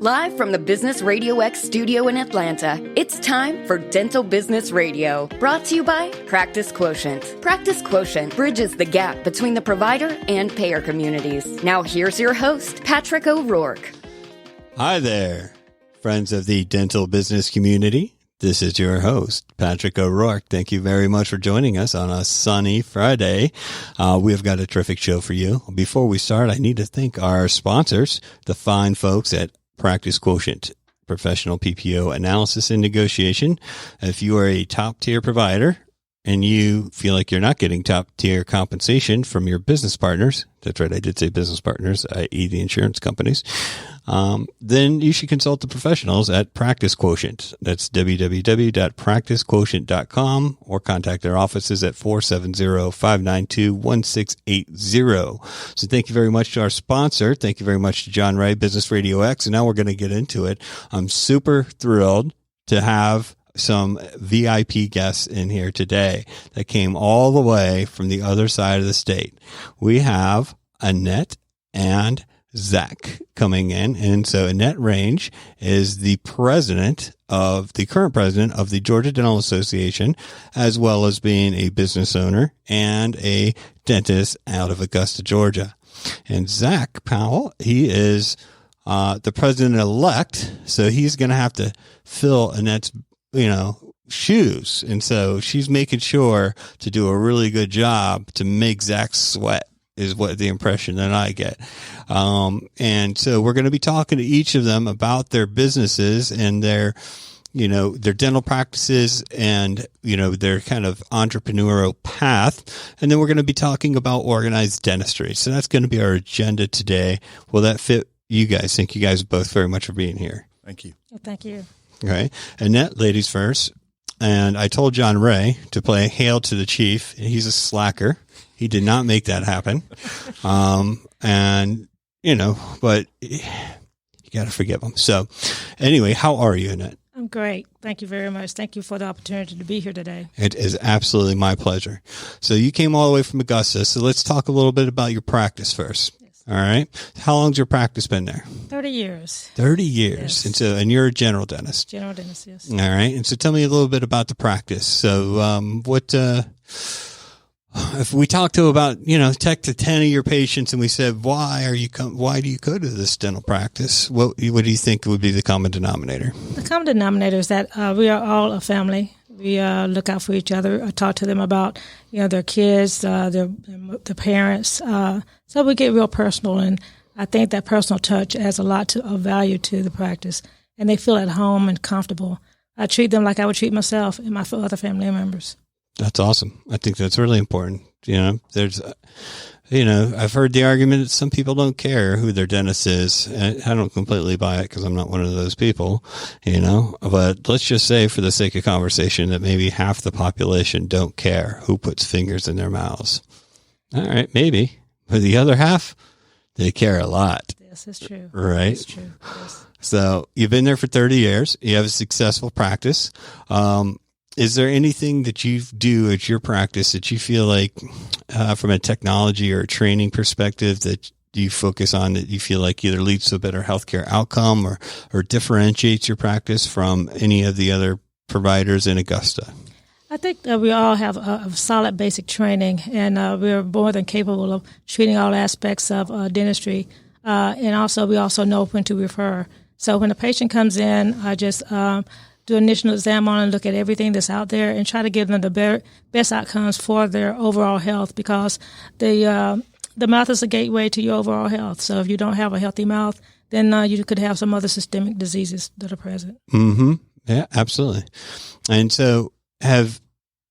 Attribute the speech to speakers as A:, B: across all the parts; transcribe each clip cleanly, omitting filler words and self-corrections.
A: Live from the Business RadioX studio in Atlanta, it's time for Dental Business Radio, brought to you by Practice Quotient. Practice Quotient bridges the gap between the provider and payer communities. Now here's your host, Patrick O'Rourke.
B: Hi there, friends of the dental business community. This is your host, Patrick O'Rourke. Thank you very much for joining us on a sunny Friday. We've got a terrific show for you. Before we start, I need to thank our sponsors, the fine folks at Practice Quotient, professional PPO analysis and negotiation. If you are a top tier provider and you feel like you're not getting top tier compensation from your business partners, that's right, I did say business partners, i.e. the insurance companies, then you should consult the professionals at Practice Quotient. That's www.practicequotient.com or contact their offices at 470-592-1680. So thank you very much to our sponsor. Thank you very much to John Ray, Business RadioX. And now we're going to get into it. I'm super thrilled to have some VIP guests in here today that came all the way from the other side of the state. We have Annette and Zach coming in. And so Annette Rainge is the current president of the Georgia Dental Association, as well as being a business owner and a dentist out of Augusta, Georgia. And Zach Powell, he is the president-elect, so he's going to have to fill Annette's shoes. And so she's making sure to do a really good job to make Zach sweat, is what the impression that I get. And so we're going to be talking to each of them about their businesses and their dental practices and, their kind of entrepreneurial path. And then we're going to be talking about organized dentistry. So that's going to be our agenda today. Will that fit you guys? Thank you guys both very much for being here.
C: Thank you.
D: Thank you.
B: Okay. Annette, ladies first. And I told John Ray to play Hail to the Chief. He's a slacker. He did not make that happen. But you got to forgive him. So anyway, how are you, Annette?
D: I'm great. Thank you very much. Thank you for the opportunity to be here today.
B: It is absolutely my pleasure. So you came all the way from Augusta. So let's talk a little bit about your practice first. Yes. All right. How long's your practice been there?
D: 30 years.
B: 30 years.
D: Yes.
B: And you're a general dentist.
D: General dentist, yes.
B: All right. And so tell me a little bit about the practice. So if we talked to about, 10 to 10 of your patients and we said, why do you go to this dental practice? What do you think would be the common denominator?
D: The common denominator is that we are all a family. We look out for each other. I talk to them about, their kids, their parents. So we get real personal. And I think that personal touch adds a lot of value to the practice. And they feel at home and comfortable. I treat them like I would treat myself and my other family members.
B: That's awesome. I think that's really important. I've heard the argument that some people don't care who their dentist is. I don't completely buy it because I'm not one of those people, but let's just say for the sake of conversation that maybe half the population don't care who puts fingers in their mouths. All right, maybe. But the other half, they care a lot.
D: Yes, it's true.
B: Right?
D: It's true. Yes.
B: So you've been there for 30 years. You have a successful practice. Is there anything that you do at your practice that you feel like from a technology or a training perspective that you focus on that you feel like either leads to a better healthcare outcome or differentiates your practice from any of the other providers in Augusta?
D: I think that we all have a solid basic training, and we're more than capable of treating all aspects of dentistry. And we also know when to refer. So when a patient comes in, I just do an initial exam on and look at everything that's out there and try to give them the best outcomes for their overall health, because the mouth is a gateway to your overall health. So if you don't have a healthy mouth, then you could have some other systemic diseases that are present.
B: Mm-hmm. Yeah, absolutely. And so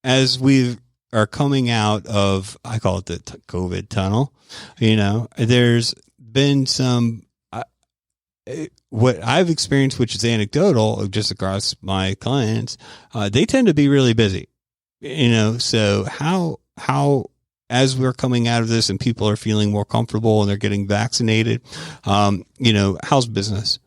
B: as we are coming out of, I call it the COVID tunnel, there's been some what I've experienced, which is anecdotal, just across my clients, they tend to be really busy, so how, as we're coming out of this and people are feeling more comfortable and they're getting vaccinated, how's business?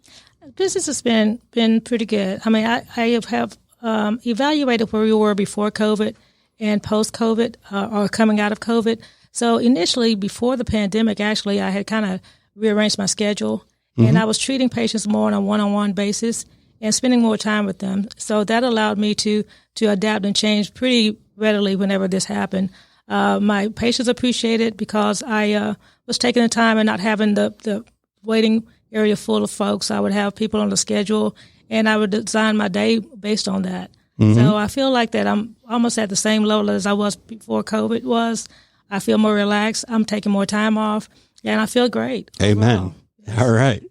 D: Business has been pretty good. I mean, I have evaluated where we were before COVID and post-COVID or coming out of COVID. So initially, before the pandemic, actually, I had kind of rearranged my schedule and I was treating patients more on a one-on-one basis and spending more time with them. So that allowed me to adapt and change pretty readily whenever this happened. My patients appreciated it because I was taking the time and not having the waiting area full of folks. I would have people on the schedule, and I would design my day based on that. So I feel like that I'm almost at the same level as I was before COVID was. I feel more relaxed. I'm taking more time off, and I feel great.
B: Amen.
D: Overall. Yes.
B: All right.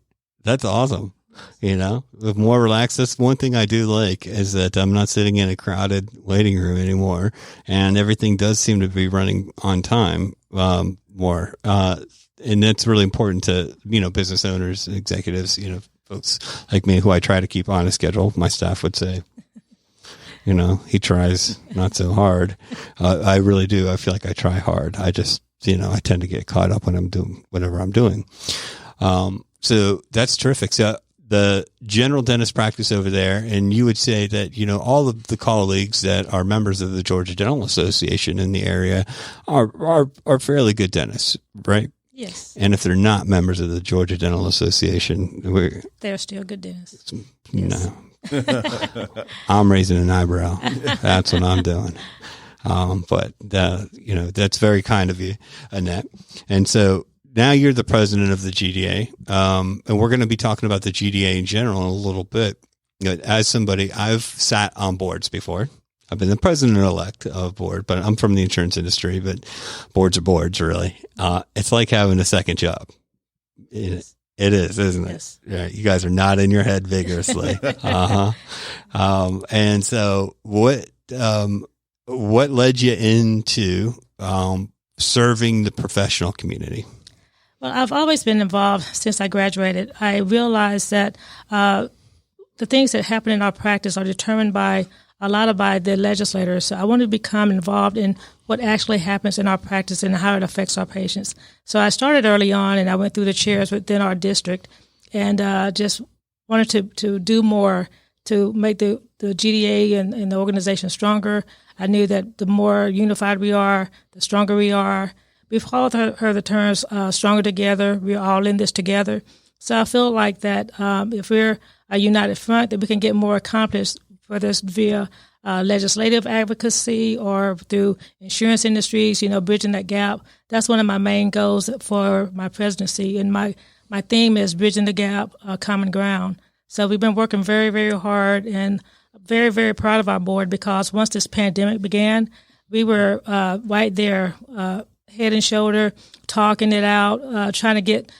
B: That's awesome. With more relaxed, that's one thing I do like is that I'm not sitting in a crowded waiting room anymore, and everything does seem to be running on time more. And that's really important to, business owners, executives, folks like me who I try to keep on a schedule. My staff would say, he tries not so hard. I really do. I feel like I try hard. I just, I tend to get caught up when I'm doing whatever I'm doing. So that's terrific. So the general dentist practice over there, and you would say that, all of the colleagues that are members of the Georgia Dental Association in the area are fairly good dentists, right?
D: Yes.
B: And if they're not members of the Georgia Dental Association,
D: they're still good dentists.
B: No. I'm raising an eyebrow. That's what I'm doing. But that's very kind of you, Annette. And so now you're the president of the GDA. And we're going to be talking about the GDA in general in a little bit. As somebody, I've sat on boards before. I've been the president-elect of board, but I'm from the insurance industry, but boards are boards, really. It's like having a second job. It is, isn't it?
D: Yes.
B: Yeah, you guys are nodding your head vigorously. And so what led you into serving the professional community?
D: Well, I've always been involved since I graduated. I realized that the things that happen in our practice are determined by the legislators. So I wanted to become involved in what actually happens in our practice and how it affects our patients. So I started early on, and I went through the chairs within our district, and just wanted to do more to make the GDA and the organization stronger. I knew that the more unified we are, the stronger we are. We've all heard the terms stronger together. We're all in this together. So I feel like that if we're a united front, that we can get more accomplished, whether it's via legislative advocacy or through insurance industries, bridging that gap. That's one of my main goals for my presidency. And my theme is bridging the gap, common ground. So we've been working very, very hard and very, very proud of our board because once this pandemic began, we were right there, head and shoulder, talking it out, trying to get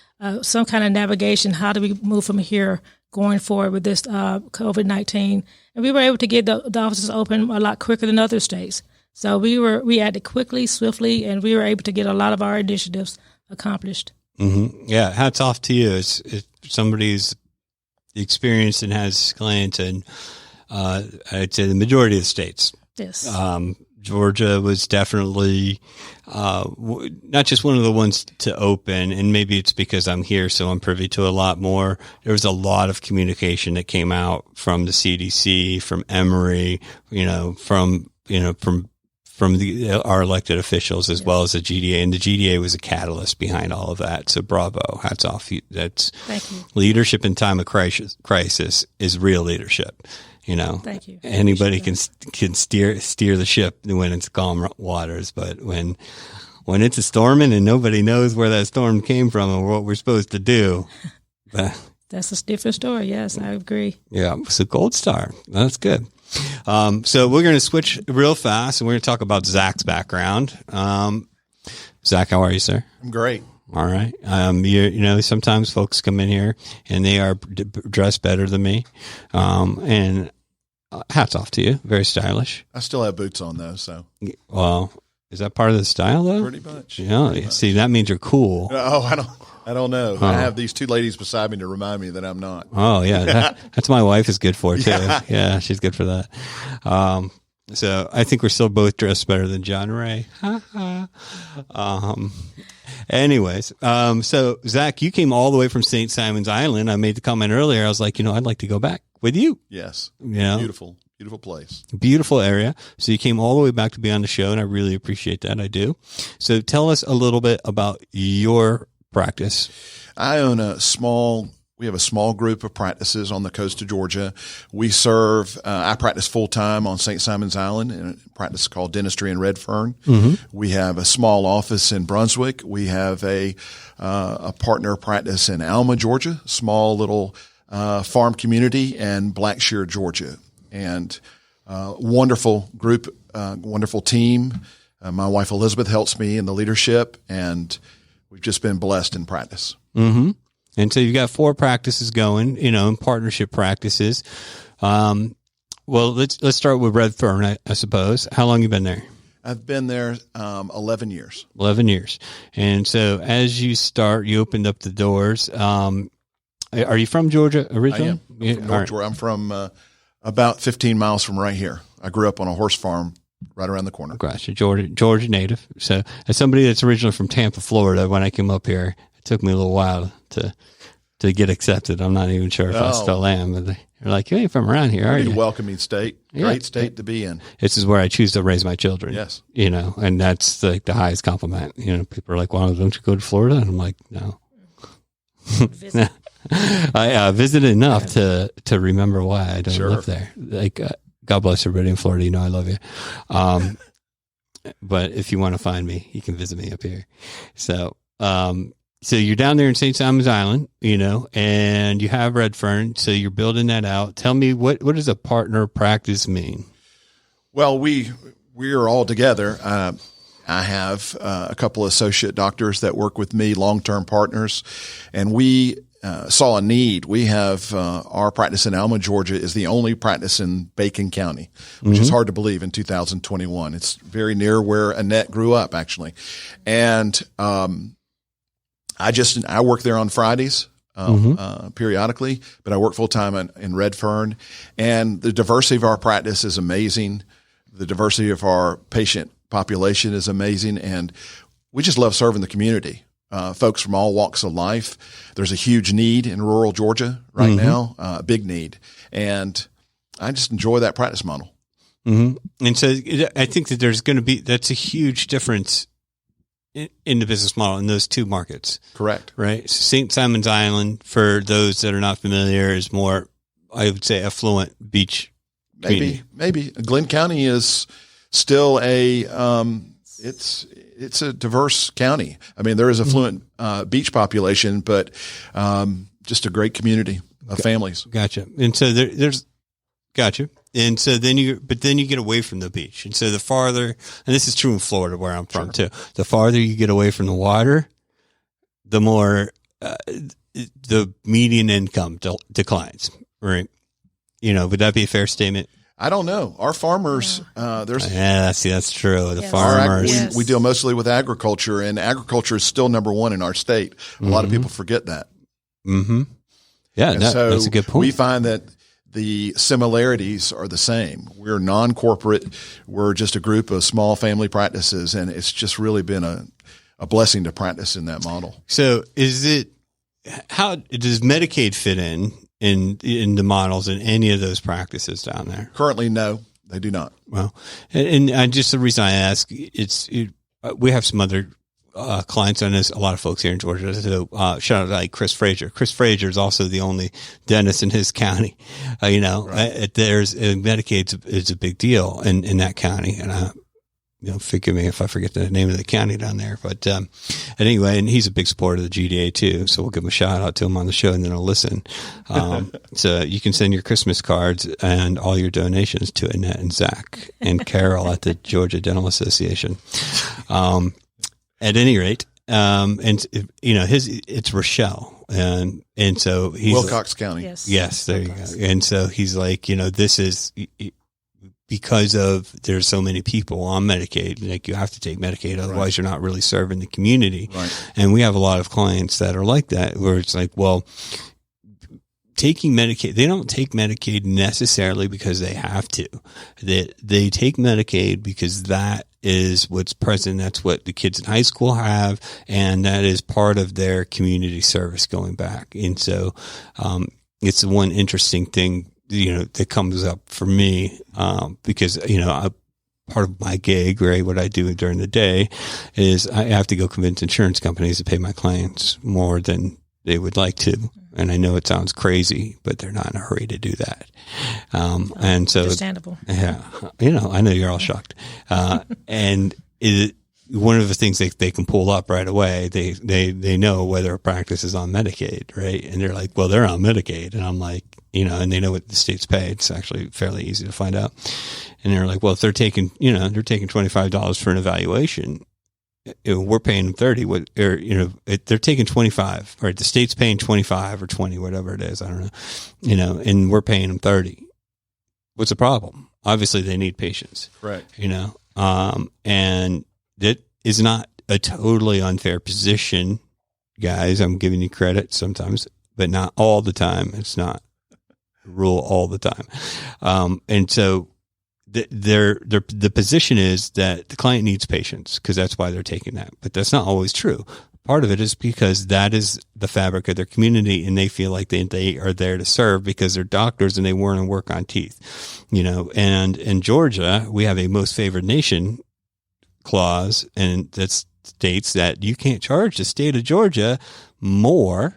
D: some kind of navigation. How do we move from here going forward with this COVID-19? And we were able to get the offices open a lot quicker than other states. So we acted quickly, swiftly, and we were able to get a lot of our initiatives accomplished.
B: Mm-hmm. Yeah, hats off to you. It's somebody who's experienced and has clients in, I'd say, the majority of the states.
D: Yes.
B: Georgia was definitely not just one of the ones to open, and maybe it's because I'm here, so I'm privy to a lot more. There was a lot of communication that came out from the CDC, from Emory, from our elected officials as well as the GDA, and the GDA was a catalyst behind all of that. So bravo, hats off. That's
D: Thank you.
B: Leadership in time of crisis is real leadership.
D: Thank you.
B: Anybody can steer the ship when it's calm waters, but when it's a storming and nobody knows where that storm came from and what we're supposed to do,
D: that's a different story. Yes, I agree.
B: Yeah, so gold star. That's good. So we're going to switch real fast, and we're going to talk about Zach's background. Zach, how are you, sir?
C: I'm great.
B: All right. Sometimes folks come in here and they are dressed better than me. And hats off to you. Very stylish.
C: I still have boots on though, so.
B: Well, is that part of the style though?
C: Pretty much.
B: Yeah.
C: Pretty much.
B: See, that means you're cool.
C: Oh, I don't know. I have these two ladies beside me to remind me that I'm not.
B: Oh yeah. That's my wife is good for too.
C: Yeah.
B: Yeah. She's good for that. So I think we're still both dressed better than John Ray. Anyways, so Zach, you came all the way from St. Simon's Island. I made the comment earlier. I was like, I'd like to go back with you.
C: Yes. Beautiful place.
B: Beautiful area. So you came all the way back to be on the show, and I really appreciate that. I do. So tell us a little bit about your practice.
C: I own a small We have a small group of practices on the coast of Georgia. We serve, I practice full time on St. Simon's Island in a practice called Dentistry in Redfern. We have a small office in Brunswick. We have a partner practice in Alma, Georgia, small little farm community, and Blackshear, Georgia. And wonderful group, wonderful team. My wife Elizabeth helps me in the leadership, and we've just been blessed in practice.
B: And so you've got 4 practices going, in partnership practices. Well, let's start with Redfern, I suppose. How long have you been there?
C: I've been there 11 years.
B: 11 years. And so as you start, you opened up the doors. Are you from Georgia originally?
C: I am. I'm from North Georgia. I'm from about 15 miles from right here. I grew up on a horse farm right around the corner.
B: Gotcha. Georgia native. So as somebody that's originally from Tampa, Florida, when I came up here, it took me a little while to get accepted. I'm not even sure if I still am, but they're like, you ain't from around here, are you?
C: Welcoming state. Great state to be in.
B: This is where I choose to raise my children.
C: Yes.
B: And that's like the highest compliment. People are like, well, don't you go to Florida? And I'm like, no. I visited enough to remember why I don't live there. Like, God bless everybody in Florida. I love you. But if you want to find me, you can visit me up here. So you're down there in St. Simon's Island, and you have Redfern. So you're building that out. Tell me, what does a partner practice mean?
C: Well, we are all together. I have a couple of associate doctors that work with me, long-term partners, and we saw a need. We have our practice in Alma, Georgia is the only practice in Bacon County, which is hard to believe in 2021. It's very near where Annette grew up, actually. And I work there on Fridays periodically, but I work full time in Redfern, and the diversity of our practice is amazing. The diversity of our patient population is amazing, and we just love serving the community. Folks from all walks of life. There's a huge need in rural Georgia right now, a big need, and I just enjoy that practice model.
B: And so I think that that's a huge difference in the business model in those 2 markets.
C: Correct.
B: Right. So St. Simon's Island, for those that are not familiar, is more, I would say, affluent beach community.
C: Maybe Glenn County is still it's a diverse county. I mean, there is affluent beach population, but just a great community of families.
B: Gotcha. And so gotcha. And so then you get away from the beach. And so the farther, and this is true in Florida where I'm from too, the farther you get away from the water, the more the median income declines, right? Would that be a fair statement?
C: I don't know. Our farmers,
B: that's true. The farmers.
C: We deal mostly with agriculture, and agriculture is still number 1 in our state. A lot of people forget that.
B: Yeah, that's a good point.
C: We find that the similarities are the same. We're non-corporate. We're just a group of small family practices, and it's just really been a blessing to practice in that model.
B: So how does Medicaid fit in the models in any of those practices down there?
C: Currently, no, they do not.
B: Well, and just the reason I ask, we have some other clients on this, a lot of folks here in Georgia. So shout out to like Chris Frazier. Chris Frazier is also the only dentist in his county. Right. There's Medicaid is a big deal in that county, and forgive me if I forget the name of the county down there. But anyway, and he's a big supporter of the GDA too. So we'll give him a shout out to him on the show, and then he'll listen. So you can send your Christmas cards and all your donations to Annette and Zach and Carol at the Georgia Dental Association. At any rate, it's Rochelle, and so he's
C: Wilcox County.
B: Yes, there you go. And so he's like, this is because of there's so many people on Medicaid, like you have to take Medicaid, otherwise you're not really serving the community.
C: Right.
B: And we have a lot of clients that are like that, where it's like, well, taking Medicaid, they don't take Medicaid necessarily because they have to. They take Medicaid because that is what's present. That's what the kids in high school have, and that is part of their community service going back. And so it's the one interesting thing, that comes up for me, because, part of my gig, right, what I do during the day is I have to go convince insurance companies to pay my clients more than they would like to, And I know it sounds crazy, but they're not in a hurry to do that. And so,
D: understandable.
B: Yeah, I know you're all shocked. And one of the things they can pull up right away, they know whether a practice is on Medicaid, right? And they're like, well, they're on Medicaid. And I'm like, and they know what the state's pay. It's actually fairly easy to find out. And they're like, well, if they're taking $25 for an evaluation, we're paying them 30, they're taking 25, right? The state's paying 25 or 20, whatever it is. I don't know, and we're paying them 30. What's the problem? Obviously they need patients,
C: right?
B: And that is not a totally unfair position, guys. I'm giving you credit sometimes, but not all the time. It's not a rule all the time. And so the position is that the client needs patients because that's why they're taking that. But that's not always true. Part of it is because that is the fabric of their community, and they feel like they are there to serve because they're doctors and they want to work on teeth, And in Georgia, we have a most favored nation clause, and that states that you can't charge the state of Georgia more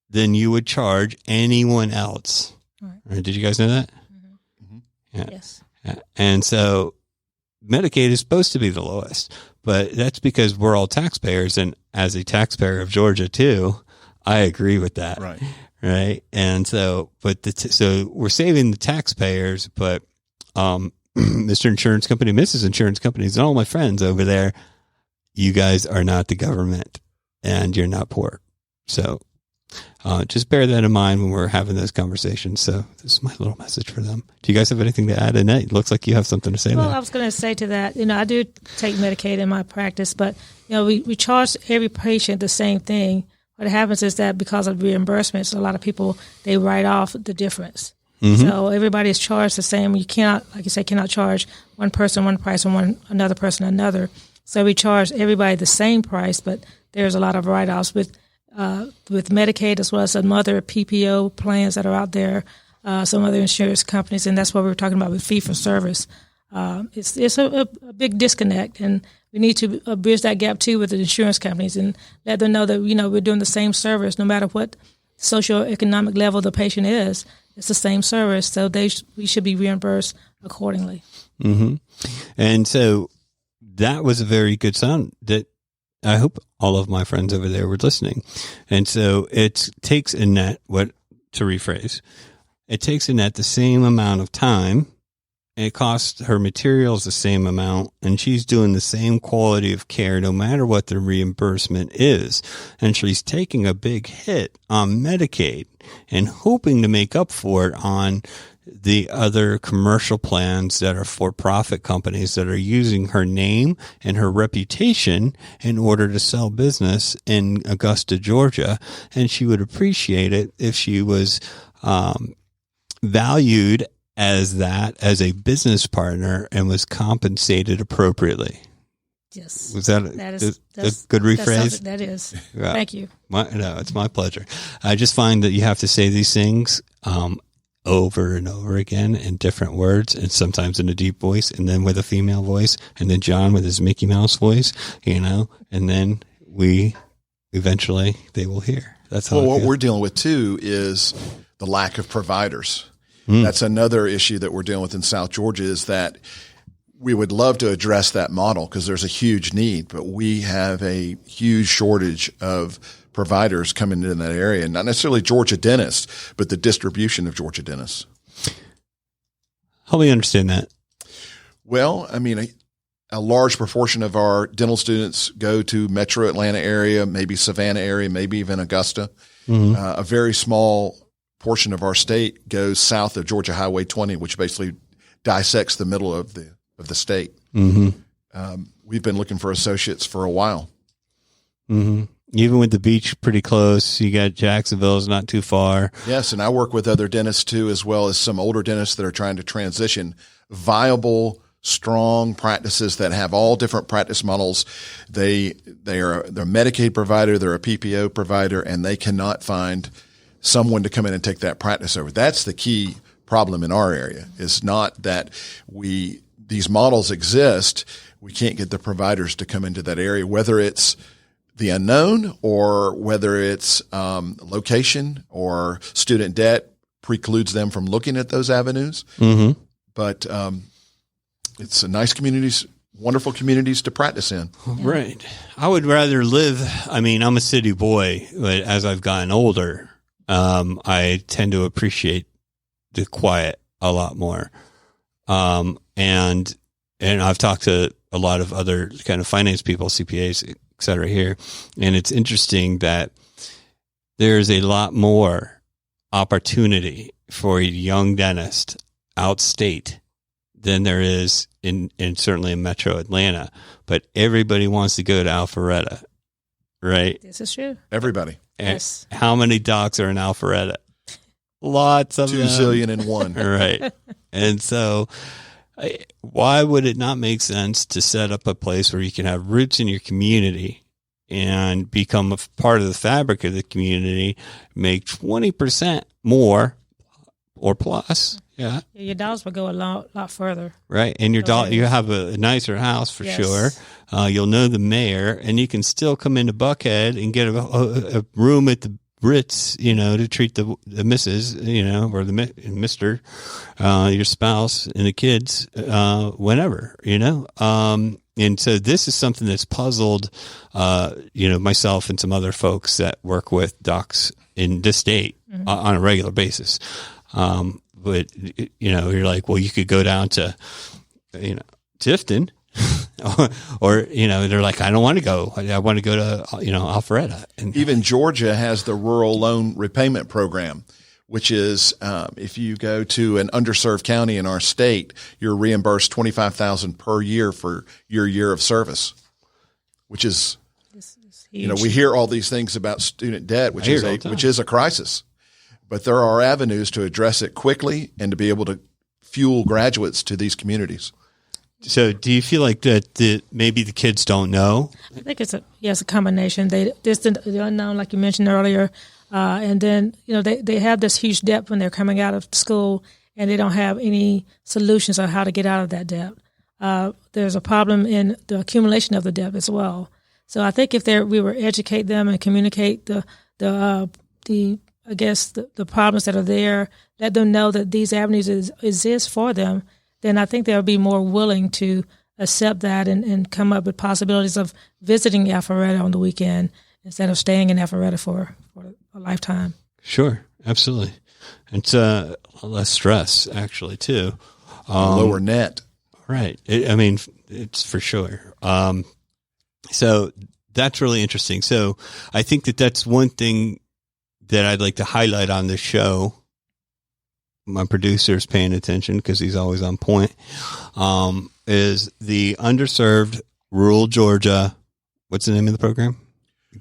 B: than you would charge anyone else. Right. Did you guys know that?
D: Mm-hmm.
B: Yeah.
D: Yes.
B: And so Medicaid is supposed to be the lowest, but that's because we're all taxpayers. And as a taxpayer of Georgia too, I agree with that.
C: Right.
B: Right. And so, so we're saving the taxpayers, but, Mr. Insurance Company, Mrs. Insurance Companies, and all my friends over there, you guys are not the government and you're not poor. So, just bear that in mind when we're having those conversations. So this is my little message for them. Do you guys have anything to add, Annette? It looks like you have something to say.
D: Well,
B: there.
D: I was going to say to that, I do take Medicaid in my practice, but, we charge every patient the same thing. What happens is that because of reimbursements, a lot of people, they write off the difference. Mm-hmm. So everybody is charged the same. You cannot, like you say, charge one person one price and another person another. So we charge everybody the same price, but there's a lot of write-offs with Medicaid as well as some other PPO plans that are out there, some other insurance companies, and that's what we were talking about with fee-for-service. It's a big disconnect, and we need to bridge that gap, too, with the insurance companies and let them know that, we're doing the same service no matter what socioeconomic level the patient is. It's the same service, so we should be reimbursed accordingly.
B: Mm-hmm. And so that was a very good sound that I hope all of my friends over there were listening. And so it takes Annette, to rephrase, it takes Annette the same amount of time, and it costs her materials the same amount, and she's doing the same quality of care no matter what the reimbursement is. And she's taking a big hit on Medicaid and hoping to make up for it on the other commercial plans that are for-profit companies that are using her name and her reputation in order to sell business in Augusta, Georgia. And she would appreciate it if she was valued as a business partner and was compensated appropriately.
D: Yes.
B: Was that a good rephrase?
D: That is.
B: Yeah.
D: Thank you.
B: No, it's my pleasure. I just find that you have to say these things over and over again in different words, and sometimes in a deep voice, and then with a female voice, and then John with his Mickey Mouse voice, and then eventually they will hear. That's how.
C: Well, what we're dealing with too is the lack of providers. That's another issue that we're dealing with in South Georgia, is that we would love to address that model because there's a huge need, but we have a huge shortage of providers coming into that area, not necessarily Georgia dentists, but the distribution of Georgia dentists.
B: Help me understand that.
C: Well, I mean, a large proportion of our dental students go to Metro Atlanta area, maybe Savannah area, maybe even Augusta. Mm-hmm. A very small portion of our state goes south of Georgia Highway 20, which basically dissects the middle of the state. Mm-hmm. We've been looking for associates for a while.
B: Mm-hmm. Even with the beach pretty close, you got Jacksonville's not too far.
C: Yes, and I work with other dentists too, as well as some older dentists that are trying to transition viable, strong practices that have all different practice models. They're a Medicaid provider, they're a PPO provider, and they cannot find someone to come in and take that practice over. That's the key problem in our area. It's not that these models exist. We can't get the providers to come into that area, whether it's the unknown, or whether it's location or student debt precludes them from looking at those avenues.
B: Mm-hmm.
C: But it's a nice communities, wonderful communities to practice in.
B: Right. I would rather live, I mean, I'm a city boy, but as I've gotten older, I tend to appreciate the quiet a lot more. And I've talked to a lot of other kind of finance people, CPAs, et cetera here. And it's interesting that there's a lot more opportunity for a young dentist outstate than there is in certainly in Metro Atlanta. But everybody wants to go to Alpharetta, right?
D: This is true.
C: Everybody.
D: Yes.
B: And how many docs are in Alpharetta? Lots of
C: 2
B: them.
C: zillion and one.
B: Right. And so why would it not make sense to set up a place where you can have roots in your community and become a part of the fabric of the community, make 20% more or plus? Yeah.
D: Your dollars will go a lot further.
B: Right. And you have a nicer house for sure. You'll know the mayor, and you can still come into Buckhead and get a room at the Ritz, to treat the missus, or the Mr., your spouse and the kids, whenever, and so this is something that's puzzled, myself and some other folks that work with docs in this state on a regular basis. But, you're like, well, you could go down to, Tifton or, they're like, I don't want to go. I want to go to, Alpharetta. And
C: even Georgia has the Rural Loan Repayment Program, which is, if you go to an underserved county in our state, you're reimbursed $25,000 per year for your year of service, which is, we hear all these things about student debt, which is a crisis. But there are avenues to address it quickly and to be able to fuel graduates to these communities.
B: So do you feel like that maybe the kids don't know?
D: I think it's a combination. There's the unknown, like you mentioned earlier, and then they have this huge debt when they're coming out of school, and they don't have any solutions on how to get out of that debt. There's a problem in the accumulation of the debt as well. So I think if we were educate them and communicate the problems that are there, let them know that these avenues exist for them, then I think they'll be more willing to accept that and come up with possibilities of visiting Alpharetta on the weekend instead of staying in Alpharetta for a lifetime.
B: Sure, absolutely. It's less stress, actually, too.
C: Lower net.
B: Right. It's for sure. So that's really interesting. So I think that's one thing that I'd like to highlight on this show. My producer's paying attention because he's always on point, is the underserved rural Georgia. What's the name of the program?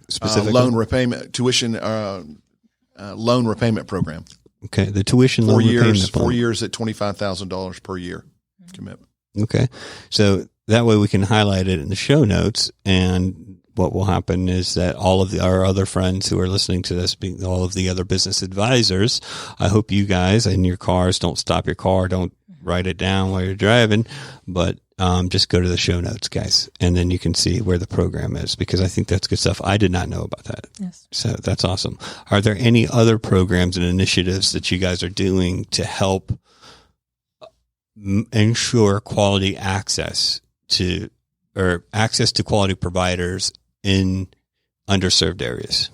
B: Specifically?
C: Loan repayment, tuition, loan repayment program.
B: Okay. The tuition loan repayment plan.
C: 4 years at $25,000 per year commitment.
B: Okay. So that way we can highlight it in the show notes, and what will happen is that all of our other friends who are listening to this, being all of the other business advisors, I hope you guys in your cars don't stop your car, don't write it down while you're driving, but just go to the show notes, guys, and then you can see where the program is, because I think that's good stuff. I did not know about that.
D: Yes.
B: So that's awesome. Are there any other programs and initiatives that you guys are doing to help ensure quality access to quality providers in underserved areas?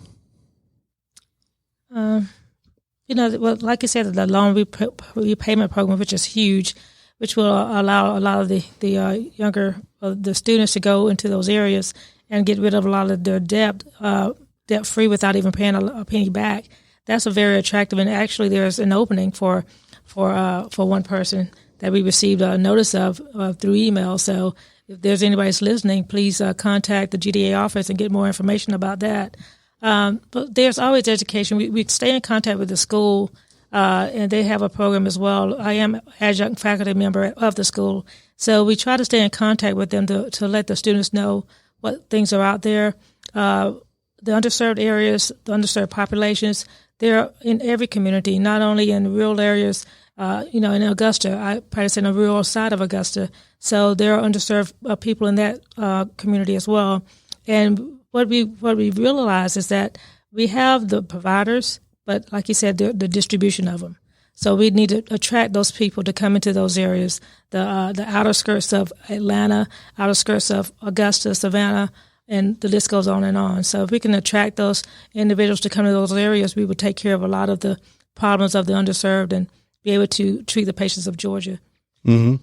D: Like you said, the loan repayment program, which is huge, which will allow a lot of the younger the students to go into those areas and get rid of a lot of their debt free without even paying a penny back. That's a very attractive, and actually there's an opening for one person that we received a notice of through email. So if there's anybody that's listening, please contact the GDA office and get more information about that. But there's always education. We stay in contact with the school, and they have a program as well. I am adjunct faculty member of the school, so we try to stay in contact with them to let the students know what things are out there. The underserved areas, the underserved populations, they're in every community, not only in rural areas. In Augusta, I practice in the rural side of Augusta, so there are underserved people in that community as well. And what we realize is that we have the providers, but like you said, the distribution of them. So we need to attract those people to come into those areas, the outer skirts of Atlanta, outer skirts of Augusta, Savannah, and the list goes on and on. So if we can attract those individuals to come to those areas, we would take care of a lot of the problems of the underserved and be able to treat the patients of Georgia.
B: Mm-hmm.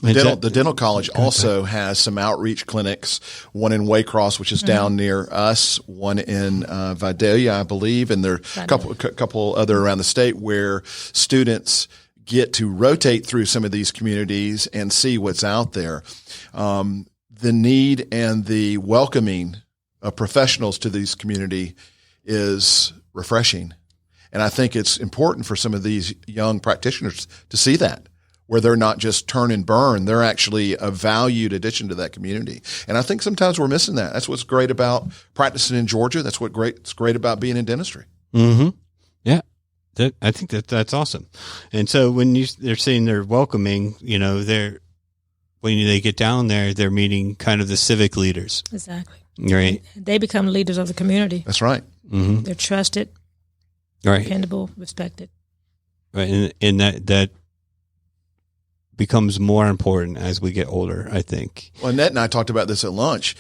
C: The dental college also has some outreach clinics, one in Waycross, which is down near us, one in Vidalia, I believe, and there are a couple other around the state where students get to rotate through some of these communities and see what's out there. The need and the welcoming of professionals to this community is refreshing. And I think it's important for some of these young practitioners to see that, where they're not just turn and burn. They're actually a valued addition to that community. And I think sometimes we're missing that. That's what's great about practicing in Georgia. That's what's great about being in dentistry.
B: Mm-hmm. Yeah. I think that's awesome. And so when they're saying they're welcoming, when they get down there, they're meeting kind of the civic leaders.
D: Exactly.
B: Right.
D: And they become leaders of the community.
C: That's right.
B: Mm-hmm.
D: They're trusted,
B: right,
D: dependable, respected.
B: Right. And that becomes more important as we get older, I think.
C: Well, Annette and I talked about this at lunch.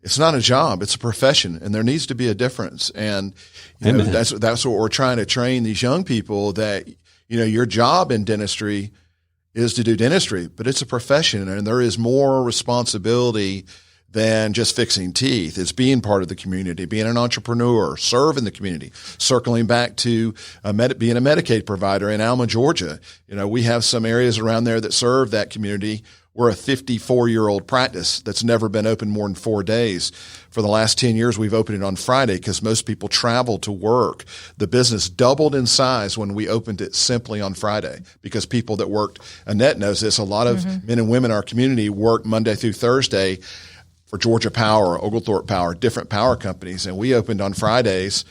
C: It's not a job; it's a profession, and there needs to be a difference. And that's what we're trying to train these young people, that your job in dentistry is to do dentistry, but it's a profession, and there is more responsibility than just fixing teeth. It's being part of the community, being an entrepreneur, serving the community. Circling back to being a Medicaid provider in Alma, Georgia, we have some areas around there that serve that community. We're a 54-year-old practice that's never been open more than 4 days. For the last 10 years, we've opened it on Friday because most people travel to work. The business doubled in size when we opened it simply on Friday because people that worked, Annette knows this, a lot of men and women in our community work Monday through Thursday for Georgia Power, Oglethorpe Power, different power companies. And we opened on Fridays.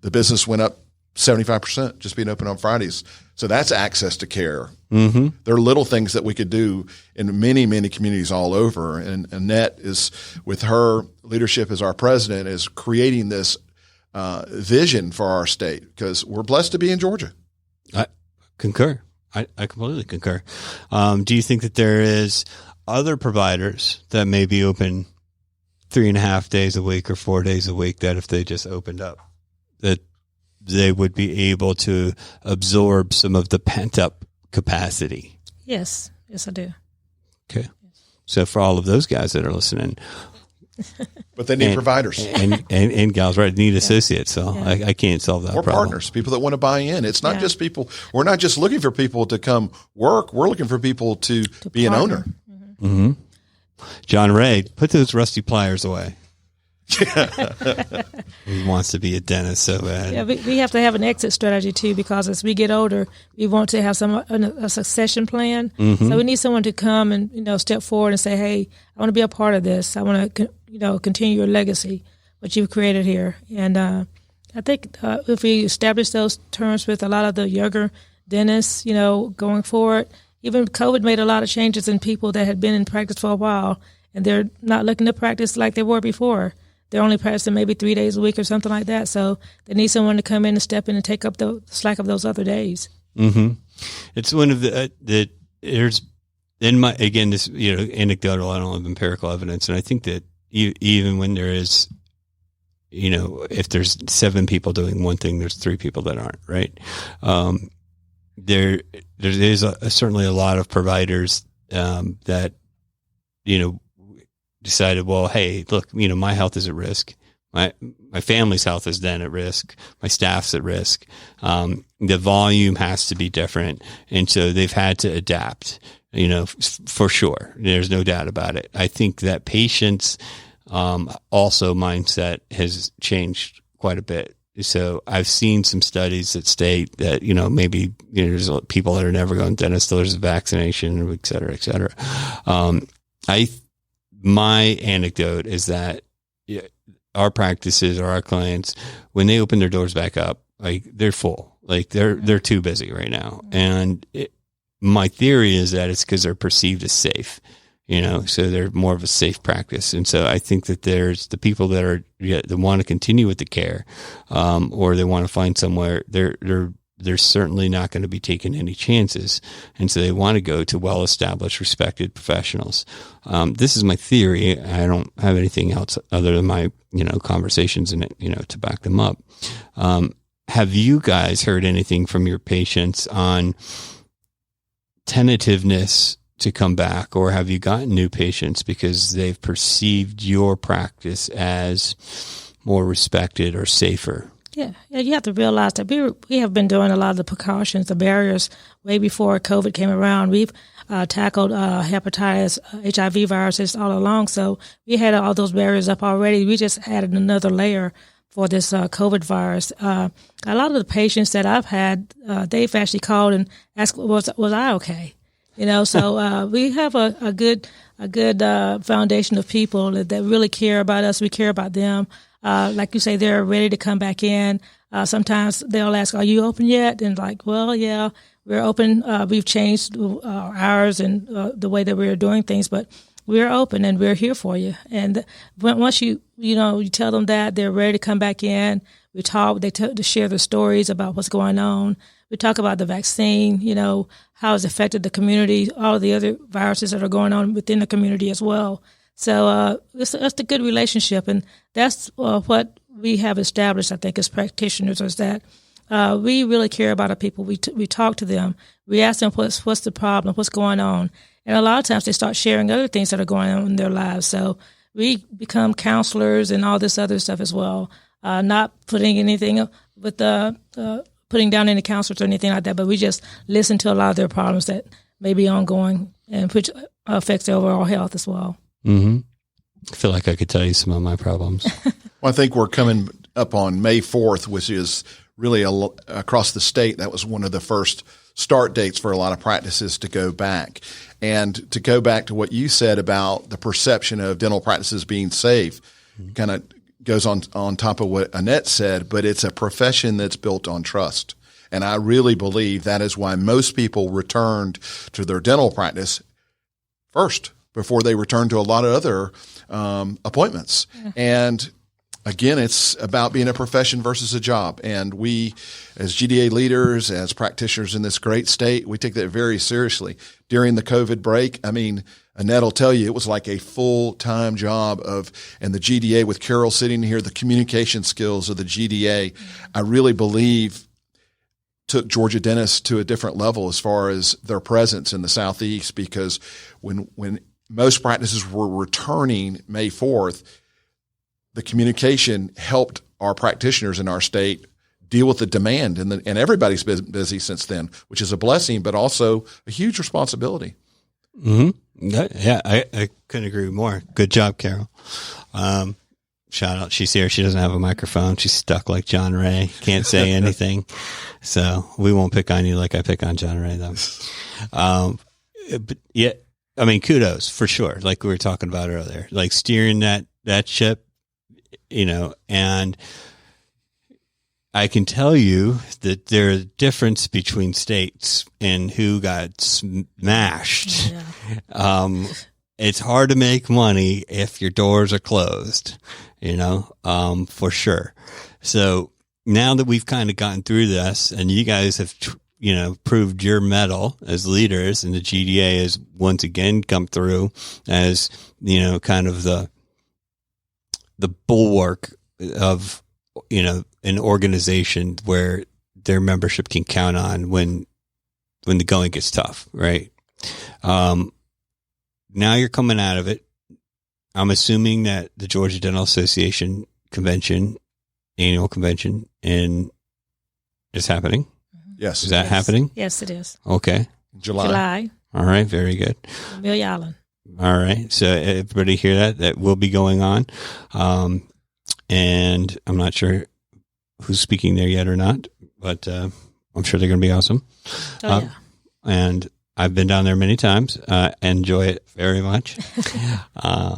C: The business went up 75% just being open on Fridays. So that's access to care. Mm-hmm. There are little things that we could do in many, many communities all over. And Annette is, with her leadership as our president, is creating this vision for our state because we're blessed to be in Georgia.
B: I concur. I completely concur. Do you think that there is other providers that may be open 3.5 days a week or 4 days a week that if they just opened up, that they would be able to absorb some of the pent-up capacity?
D: Yes, I do.
B: Okay. So for all of those guys that are listening.
C: But they need providers.
B: And gals, right, need associates. So I can't solve that problem.
C: Or partners, people that want to buy in. It's not just people. We're not just looking for people to come work. We're looking for people to be
D: partner.
C: an owner.
B: Mm-hmm. John Ray, put those rusty pliers away. He wants to be a dentist so bad.
D: Yeah, we have to have an exit strategy too, because as we get older, we want to have a succession plan. Mm-hmm. So we need someone to come and step forward and say, "Hey, I want to be a part of this. I want to continue your legacy, what you've created here." And I think if we establish those terms with a lot of the younger dentists, going forward, even COVID made a lot of changes in people that had been in practice for a while, and they're not looking to practice like they were before. They're only practicing maybe 3 days a week or something like that. So they need someone to come in and step in and take up the slack of those other days.
B: Mm-hmm. It's one of there's in my, again, this, anecdotal, I don't have empirical evidence. And I think that even when there is, if there's 7 people doing one thing, there's 3 people that aren't, right? There is certainly a lot of providers, that, decided, well, hey, look, my health is at risk. My family's health is then at risk. My staff's at risk. The volume has to be different. And so they've had to adapt, for sure. There's no doubt about it. I think that patients, also mindset has changed quite a bit. So I've seen some studies that state that, maybe there's people that are never going to dentist, there's a vaccination, et cetera, et cetera. My anecdote is that our practices or our clients, when they open their doors back up, like they're full, like they're too busy right now. And my theory is that it's because they're perceived as safe. so they're more of a safe practice. And so I think that there's the people that want to continue with the care, or they want to find somewhere, they're certainly not going to be taking any chances. And so they want to go to well-established, respected professionals. This is my theory. I don't have anything else other than my, conversations in it, to back them up. Have you guys heard anything from your patients on tentativeness to come back, or have you gotten new patients because they've perceived your practice as more respected or safer?
D: Yeah, you have to realize that we have been doing a lot of the precautions, the barriers, way before COVID came around. We've tackled hepatitis, HIV viruses all along, so we had all those barriers up already. We just added another layer for this COVID virus. A lot of the patients that I've had, they've actually called and asked, was I okay? So we have a good foundation of people that really care about us. We care about them. Like you say, they're ready to come back in. Sometimes they'll ask, "Are you open yet?" And well, yeah, we're open. We've changed our hours and the way that we're doing things, but we're open and we're here for you. And once you tell them that, they're ready to come back in. We talk. They share their stories about what's going on. We talk about the vaccine. How it's affected the community, all the other viruses that are going on within the community as well. So it's a good relationship, and that's what we have established, I think, as practitioners, is that we really care about our people. We talk to them. We ask them what's the problem, what's going on, and a lot of times they start sharing other things that are going on in their lives. So we become counselors and all this other stuff as well. Not putting anything with putting down any counselors or anything like that, but we just listen to a lot of their problems that may be ongoing and which affects their overall health as well.
B: Mm-hmm. I feel like I could tell you some of my problems.
C: Well, I think we're coming up on May 4th, which is really across the state. That was one of the first start dates for a lot of practices to go back. And to go back to what you said about the perception of dental practices being safe, kind of goes on top of what Annette said, but it's a profession that's built on trust. And I really believe that is why most people returned to their dental practice first before they return to a lot of other appointments. Yeah. And again, it's about being a profession versus a job. And we, as GDA leaders, as practitioners in this great state, we take that very seriously. During the COVID break, Annette will tell you it was like a full-time job and the GDA with Carol sitting here, the communication skills of the GDA, I really believe took Georgia dentists to a different level as far as their presence in the Southeast, because when most practices were returning May 4th, the communication helped our practitioners in our state deal with the demand, and everybody's been busy since then, which is a blessing, but also a huge responsibility.
B: Mm-hmm. Yeah, I couldn't agree more. Good job, Carol. Shout out. She's here. She doesn't have a microphone. She's stuck like John Ray. Can't say anything. So we won't pick on you like I pick on John Ray, though. But yeah, kudos for sure. Like we were talking about earlier, like steering that ship, and I can tell you that there's a difference between states and who got smashed. Yeah. It's hard to make money if your doors are closed, for sure. So now that we've kind of gotten through this and you guys have, proved your mettle as leaders, and the GDA has once again come through as, kind of the bulwark of, an organization where their membership can count on when the going gets tough, right? Now you're coming out of it. I'm assuming that the Georgia Dental Association annual convention is happening.
C: Yes.
B: Is that happening?
D: Yes, it is.
B: Okay.
D: July.
B: All right. Very good.
D: Amelia Island.
B: All right. So everybody hear that will be going on. And I'm not sure who's speaking there yet or not, but I'm sure they're going to be awesome.
D: Oh, yeah.
B: And I've been down there many times. Enjoy it very much.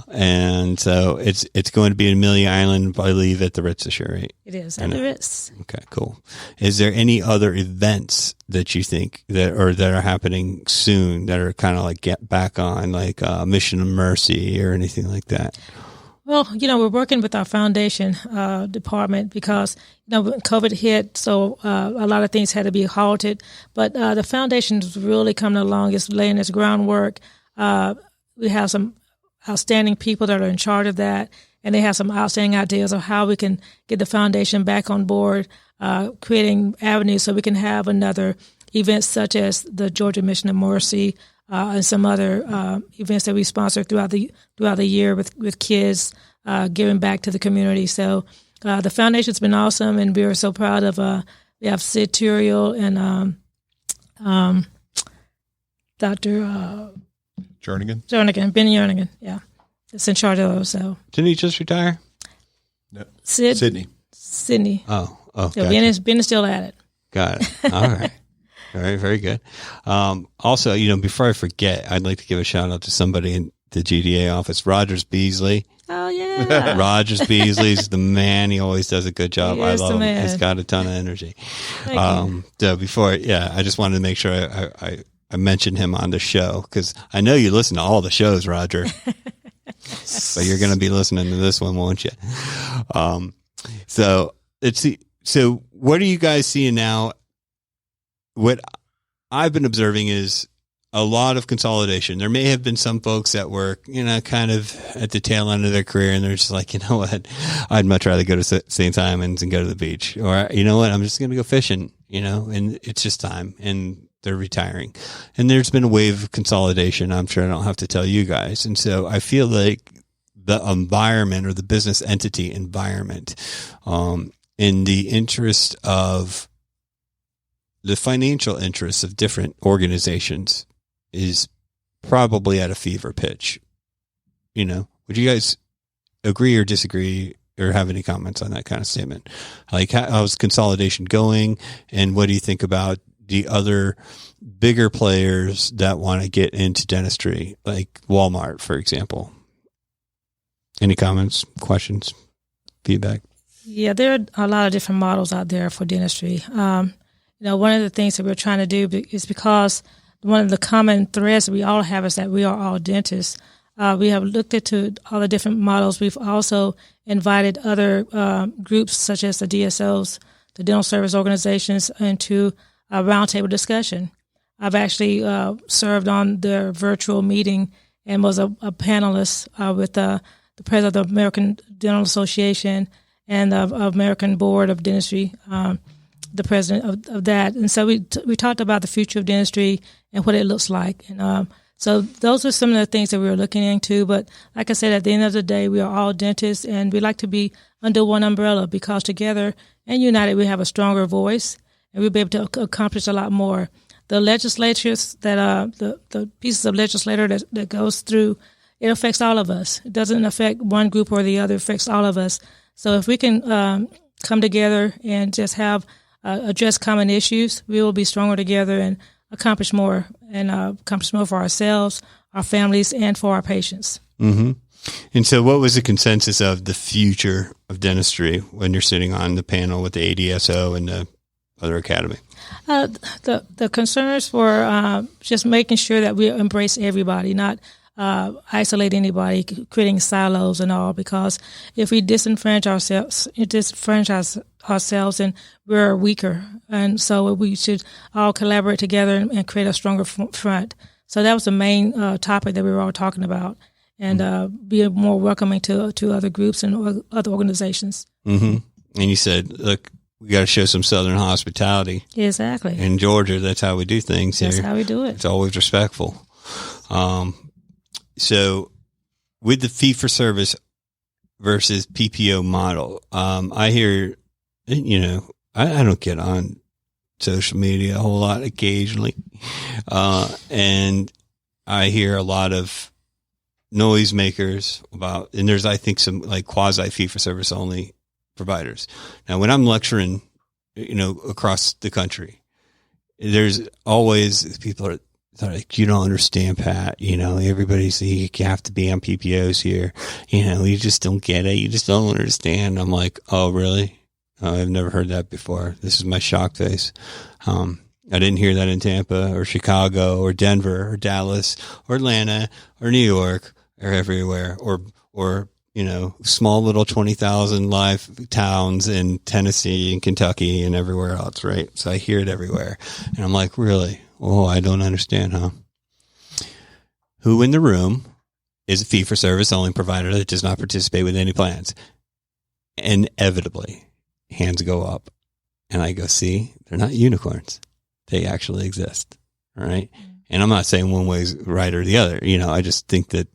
B: And so it's going to be in Amelia Island, I believe, at the Ritz this year, right?
D: It is at the Ritz.
B: Okay, cool. Is there any other events that you think that are happening soon that are kind of like get back on, like Mission of Mercy or anything like that?
D: Well, we're working with our foundation department because, when COVID hit, so a lot of things had to be halted. But the foundation is really coming along. It's laying its groundwork. We have some outstanding people that are in charge of that, and they have some outstanding ideas of how we can get the foundation back on board, creating avenues so we can have another events such as the Georgia Mission of Mercy, and some other events that we sponsor throughout the year with kids giving back to the community. So the foundation's been awesome, and we are so proud of. We have Sid Turiel and Dr. Jernigan, Ben Jernigan, yeah, that's in charge of those. So
B: didn't he just retire?
C: No,
D: Sydney.
B: Oh,
D: so
B: gotcha.
D: Ben is still at it.
B: Got it. All right. All right, very good. Also, before I forget, I'd like to give a shout out to somebody in the GDA office, Rogers Beasley.
D: Oh, yeah.
B: Rogers Beasley's the man. He always does a good job. I love him. He's got a ton of energy. So before, I just wanted to make sure I mentioned him on the show because I know you listen to all the shows, Roger. But you're going to be listening to this one, won't you? So what are you guys seeing now? What I've been observing is a lot of consolidation. There may have been some folks that were, kind of at the tail end of their career, and they're just like, you know what, I'd much rather go to St. Simon's and go to the beach, or you know what, I'm just going to go fishing, and it's just time, and they're retiring. And there's been a wave of consolidation. I'm sure I don't have to tell you guys. And so I feel like the environment or the business entity environment, in the interest of the financial interests of different organizations is probably at a fever pitch. Would you guys agree or disagree or have any comments on that kind of statement? Like, how's consolidation going? And what do you think about the other bigger players that want to get into dentistry, like Walmart, for example? Any comments, questions, feedback? Yeah,
D: there are a lot of different models out there for dentistry. One of the things that we're trying to do is because one of the common threads that we all have is that we are all dentists. We have looked into all the different models. We've also invited other groups such as the DSOs, the dental service organizations, into a roundtable discussion. I've actually served on their virtual meeting and was a panelist with the president of the American Dental Association and the American Board of Dentistry, the president of that. And so we talked about the future of dentistry and what it looks like. And so those are some of the things that we were looking into. But like I said, at the end of the day, we are all dentists, and we like to be under one umbrella because together and united, we have a stronger voice, and we'll be able to accomplish a lot more. The legislatures the pieces of legislature that goes through, it affects all of us. It doesn't affect one group or the other. It affects all of us. So if we can come together and just have address common issues, we will be stronger together and accomplish more for ourselves, our families, and for our patients. Mm-hmm.
B: And so what was the consensus of the future of dentistry when you're sitting on the panel with the ADSO and the other academy?
D: The concerns were just making sure that we embrace everybody, not isolate anybody, creating silos and all, because if we disenfranchise ourselves, and we're weaker. And so we should all collaborate together and create a stronger front. So that was the main topic that we were all talking about, and be more welcoming to other groups and other organizations.
B: Mm-hmm. And you said, look, we got to show some Southern hospitality.
D: Exactly.
B: In Georgia, that's how we do things here.
D: That's how we do it.
B: It's always respectful. So with the fee-for-service versus PPO model, I hear, I don't get on social media a whole lot occasionally. And I hear a lot of noisemakers about, and there's, I think, some like quasi fee-for-service only providers. Now, when I'm lecturing, across the country, there's always people are They're like, you don't understand, Pat. You know, everybody's, you have to be on PPOs here. You know, you just don't get it. You just don't understand. I'm like, oh, really? I've never heard that before. This is my shock face. I didn't hear that in Tampa or Chicago or Denver or Dallas or Atlanta or New York or everywhere or, you know, small little 20,000 live towns in Tennessee and Kentucky and everywhere else. Right. So I hear it everywhere. And I'm like, really? Oh, I don't understand, huh? Who in the room is a fee-for-service only provider that does not participate with any plans? Inevitably, hands go up. And I go, see, they're not unicorns. They actually exist. All right. And I'm not saying one way is right or the other. You know, I just think that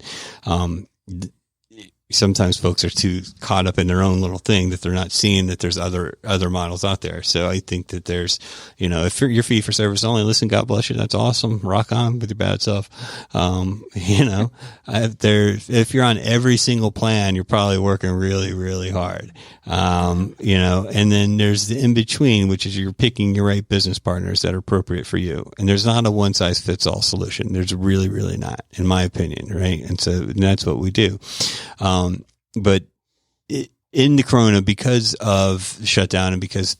B: sometimes folks are too caught up in their own little thing that they're not seeing that there's other models out there. So I think that there's, you know, if you're fee for service only, listen, God bless you. That's awesome. Rock on with your bad self. You know, if you're on every single plan, you're probably working really, really hard. You know, and then there's the in between, which is you're picking your right business partners that are appropriate for you. And there's not a one size fits all solution. There's really, really not, in my opinion. Right. And that's what we do. But in the corona, because of the shutdown and because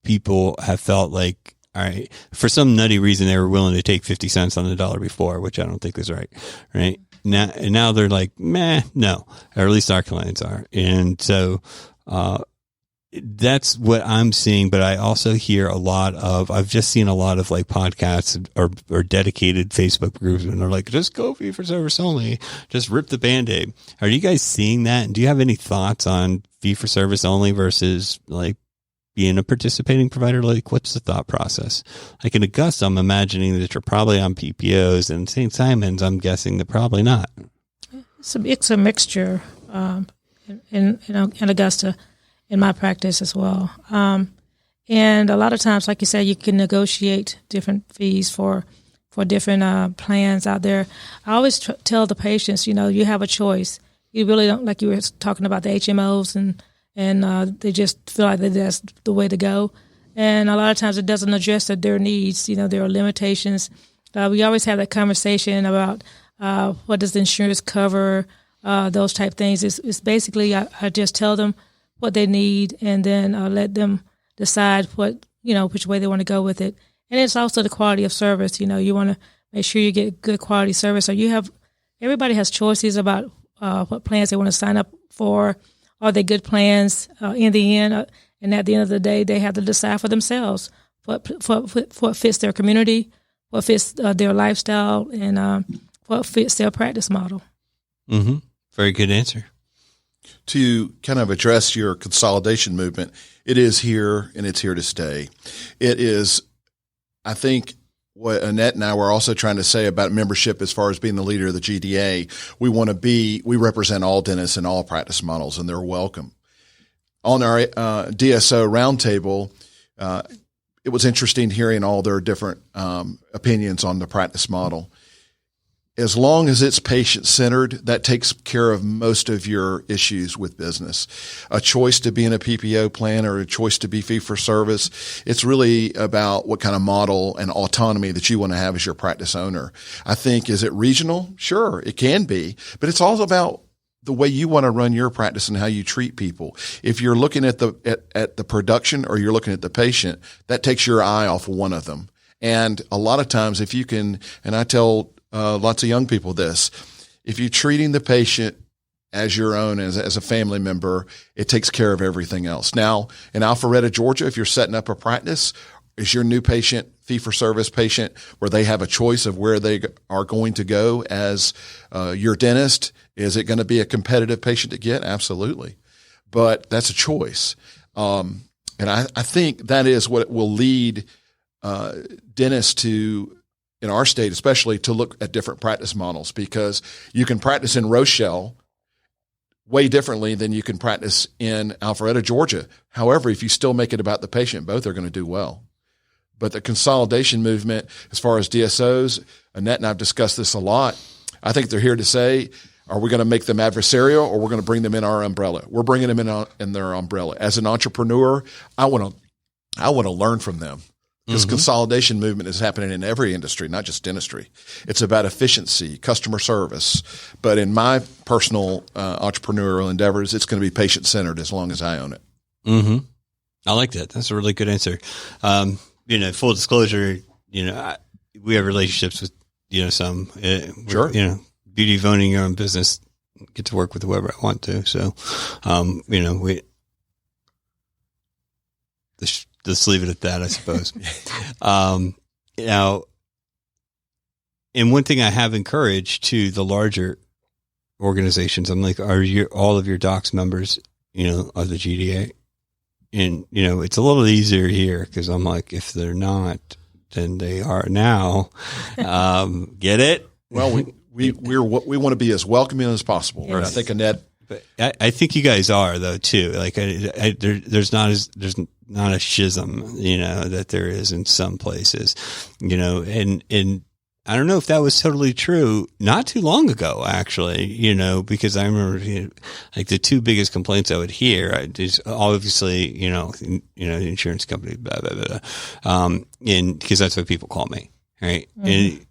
B: people have felt like, all right, for some nutty reason, they were willing to take 50 cents on the dollar before, which I don't think is right. Right now they're like, meh, no, or at least our clients are. And so, that's what I'm seeing, but I also hear I've just seen a lot of like podcasts or dedicated Facebook groups, and they're like, just go fee for service only, just rip the Band-Aid. Are you guys seeing that? And do you have any thoughts on fee for service only versus like being a participating provider? Like, what's the thought process? Like in Augusta, I'm imagining that you're probably on PPOs, and St. Simon's, I'm guessing that probably not.
D: It's a mixture in Augusta. In my practice as well. And a lot of times, like you said, you can negotiate different fees for different plans out there. I always tell the patients, you know, you have a choice. You really don't, like you were talking about the HMOs and they just feel like that's the way to go. And a lot of times it doesn't address their needs. You know, there are limitations. We always have that conversation about what does the insurance cover, those type things. It's basically, I just tell them what they need, and then let them decide which way they want to go with it. And it's also the quality of service. You know, you want to make sure you get good quality service. So everybody has choices about what plans they want to sign up for. Are they good plans in the end? And at the end of the day, they have to decide for themselves what fits their community, what fits their lifestyle, and what fits their practice model.
B: Mm-hmm. Very good answer.
C: To kind of address your consolidation movement, it is here and it's here to stay. It is, I think, what Annette and I were also trying to say about membership as far as being the leader of the GDA. We represent all dentists and all practice models, and they're welcome. On our DSO roundtable, it was interesting hearing all their different opinions on the practice model. As long as it's patient-centered, that takes care of most of your issues with business. A choice to be in a PPO plan or a choice to be fee-for-service, it's really about what kind of model and autonomy that you want to have as your practice owner. I think, is it regional? Sure, it can be, but it's all about the way you want to run your practice and how you treat people. If you're looking at the production or you're looking at the patient, that takes your eye off one of them. And a lot of times if you can, and I tell lots of young people this, if you're treating the patient as your own, as a family member, it takes care of everything else. Now, in Alpharetta, Georgia, if you're setting up a practice, is your new patient fee-for-service patient where they have a choice of where they are going to go as your dentist? Is it going to be a competitive patient to get? Absolutely. But that's a choice. And I think that is what will lead dentists to, in our state especially, to look at different practice models, because you can practice in Rochelle way differently than you can practice in Alpharetta, Georgia. However, if you still make it about the patient, both are going to do well. But the consolidation movement, as far as DSOs, Annette and I have discussed this a lot. I think they're here to say, are we going to make them adversarial, or we're going to bring them in our umbrella? We're bringing them in their umbrella. As an entrepreneur, I want to learn from them. Because consolidation movement is happening in every industry, not just dentistry. It's about efficiency, customer service. But in my personal entrepreneurial endeavors, it's going to be patient-centered as long as I own it.
B: Mm-hmm. I like that. That's a really good answer. Full disclosure, we have relationships with, some,
C: Sure.
B: beauty of owning your own business, get to work with whoever I want to. So, let's leave it at that, I suppose. Now, and one thing I have encouraged to the larger organizations, I'm like, all of your docs members, of the GDA? And, it's a little easier here because I'm like, if they're not, then they are now. Get it?
C: Well, we want to be as welcoming as possible. Yes. I think Annette.
B: But I think you guys are though too. Like there's not a schism, that there is in some places, and I don't know if that was totally true not too long ago, actually, because I remember, like the two biggest complaints I would hear is obviously, the insurance company, blah, blah, blah. And because that's what people call me. Right. Mm-hmm. And,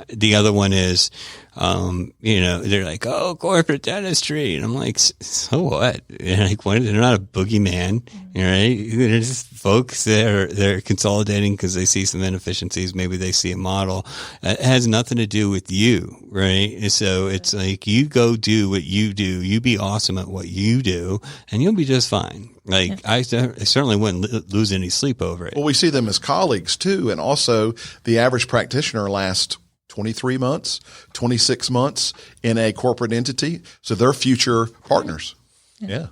B: the other one is, they're like, oh, corporate dentistry. And I'm like, so what? And like, they're not a boogeyman, right? They're just folks they're consolidating because they see some inefficiencies. Maybe they see a model. It has nothing to do with you, right? And so it's like, you go do what you do. You be awesome at what you do and you'll be just fine. Like I certainly wouldn't lose any sleep over it.
C: Well, we see them as colleagues too. And also the average practitioner lasts 23 months, 26 months in a corporate entity. So they're future partners. Yeah.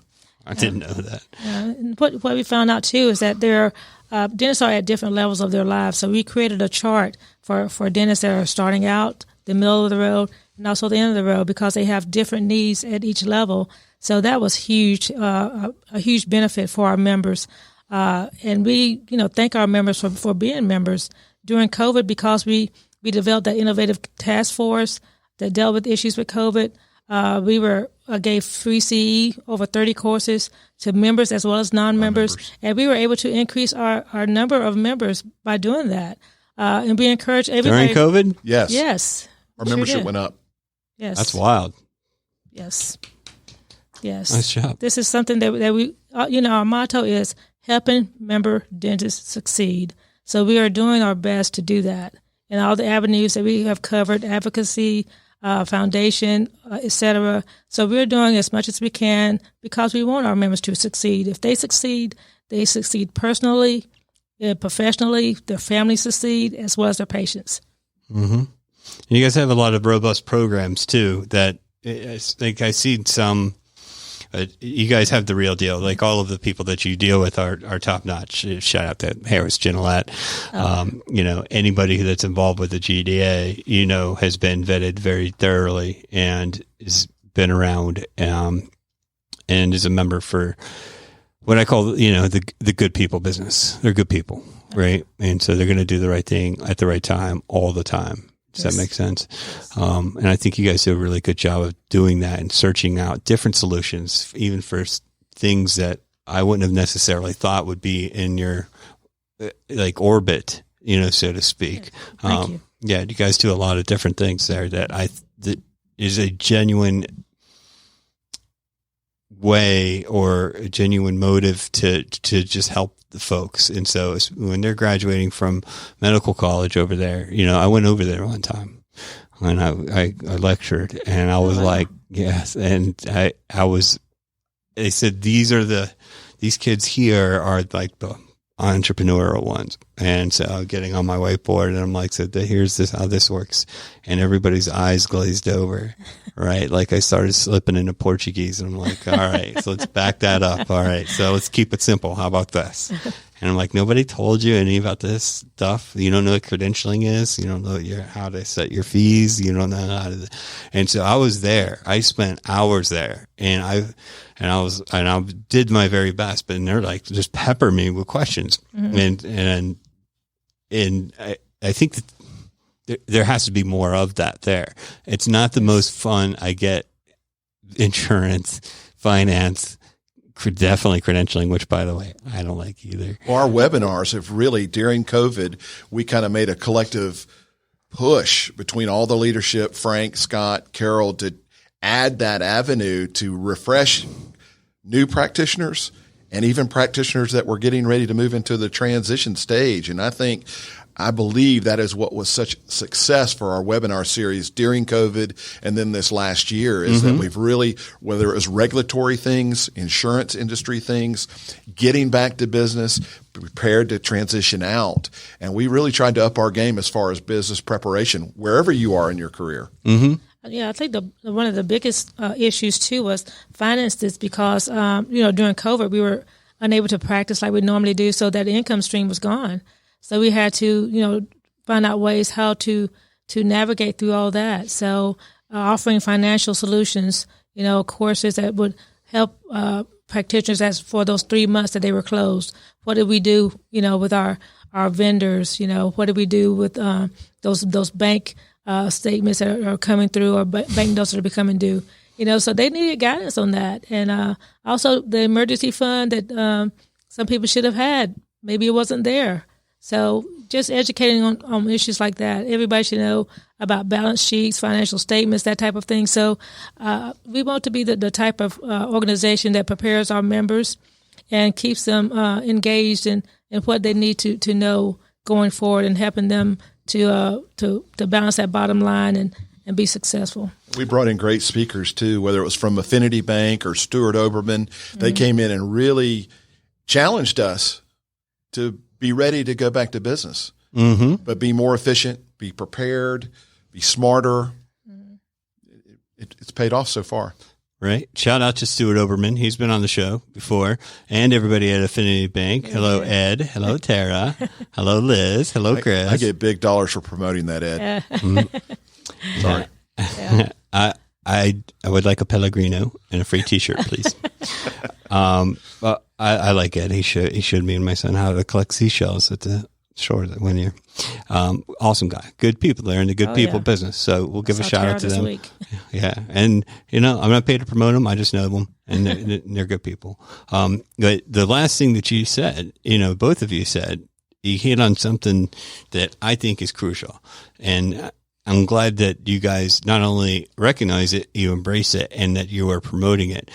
B: I didn't know that.
D: And what we found out too is that dentists are at different levels of their lives. So we created a chart for dentists that are starting out, the middle of the road, and also the end of the road because they have different needs at each level. So that was huge, a huge benefit for our members. And we, thank our members for being members during COVID because we developed that innovative task force that dealt with issues with COVID. We gave free CE, over 30 courses to members as well as non-members. And we were able to increase our number of members by doing that. And we encourage everybody.
B: During COVID?
C: Yes.
D: Yes.
C: Our membership went up.
D: Yes.
B: That's wild.
D: Yes. Yes.
B: Nice job.
D: This is something that we, our motto is helping member dentists succeed. So we are doing our best to do that. And all the avenues that we have covered, advocacy, foundation, et cetera. So we're doing as much as we can because we want our members to succeed. If they succeed personally, professionally, their families succeed, as well as their patients.
B: Mm-hmm. You guys have a lot of robust programs too that like I see some. You guys have the real deal. Like all of the people that you deal with are top notch. Shout out to Harris Ginolette. Anybody that's involved with the GDA, has been vetted very thoroughly and has been around, and is a member for what I call, the good people business. They're good people, right? And so they're going to do the right thing at the right time all the time. Does that make sense? And I think you guys do a really good job of doing that and searching out different solutions, even for things that I wouldn't have necessarily thought would be in your orbit, so to speak.
D: Thank you.
B: Yeah, you guys do a lot of different things there that is a genuine way or a genuine motive to just help the folks. And so when they're graduating from medical college over there, I went over there one time and I lectured and I was like, yes. And they said, these kids here are like the entrepreneurial ones. And so getting on my whiteboard and I'm like, here's how this works. And everybody's eyes glazed over, right? Like I started slipping into Portuguese and I'm like, all right, so let's back that up. All right. So let's keep it simple. How about this? And I'm like, nobody told you any about this stuff. You don't know what credentialing is. You don't know how to set your fees. You don't know how to, and so I was there. I spent hours there and I did my very best, but they're like, just pepper me with questions. Mm-hmm. And I think that there has to be more of that there. It's not the most fun I get insurance, finance, definitely credentialing, which, by the way, I don't like either.
C: Well, our webinars have really, during COVID, we kind of made a collective push between all the leadership, Frank, Scott, Carol, to add that avenue to refresh new practitioners and even practitioners that were getting ready to move into the transition stage. And I believe that is what was such success for our webinar series during COVID and then this last year is that we've really, whether it was regulatory things, insurance industry things, getting back to business, prepared to transition out. And we really tried to up our game as far as business preparation, wherever you are in your career.
B: Mm-hmm.
D: Yeah, I think one of the biggest issues too was finances because, during COVID, we were unable to practice like we normally do. So that income stream was gone. So we had to, find out ways how to navigate through all that. So offering financial solutions, courses that would help practitioners as for those 3 months that they were closed. What did we do, with our vendors? What did we do with those bank statements that are coming through or bank notes that are becoming due? So they needed guidance on that. And also the emergency fund that some people should have had, maybe it wasn't there. So just educating on issues like that. Everybody should know about balance sheets, financial statements, that type of thing. So we want to be the type of organization that prepares our members and keeps them engaged in what they need to know going forward and helping them to balance that bottom line and be successful.
C: We brought in great speakers too, whether it was from Affinity Bank or Stuart Oberman. They came in and really challenged us to be ready to go back to business, but be more efficient, be prepared, be smarter. It's paid off so far.
B: Right. Shout out to Stuart Oberman. He's been on the show before. And everybody at Affinity Bank. Hello, Ed. Hello, Tara. Hello, Liz. Hello, Chris.
C: I get big dollars for promoting that, Ed. Sorry.
B: Yeah. I would like a Pellegrino and a free T-shirt, please. But I like Ed. He showed me and my son how to collect seashells at the shore that one year. Awesome guy. Good people there in the good people business. So we'll give a shout out to them. Week. Yeah. And, I'm not paid to promote them. I just know them and they're good people. But the last thing that you said, both of you said, you hit on something that I think is crucial. And I'm glad that you guys not only recognize it, you embrace it, and that you are promoting it.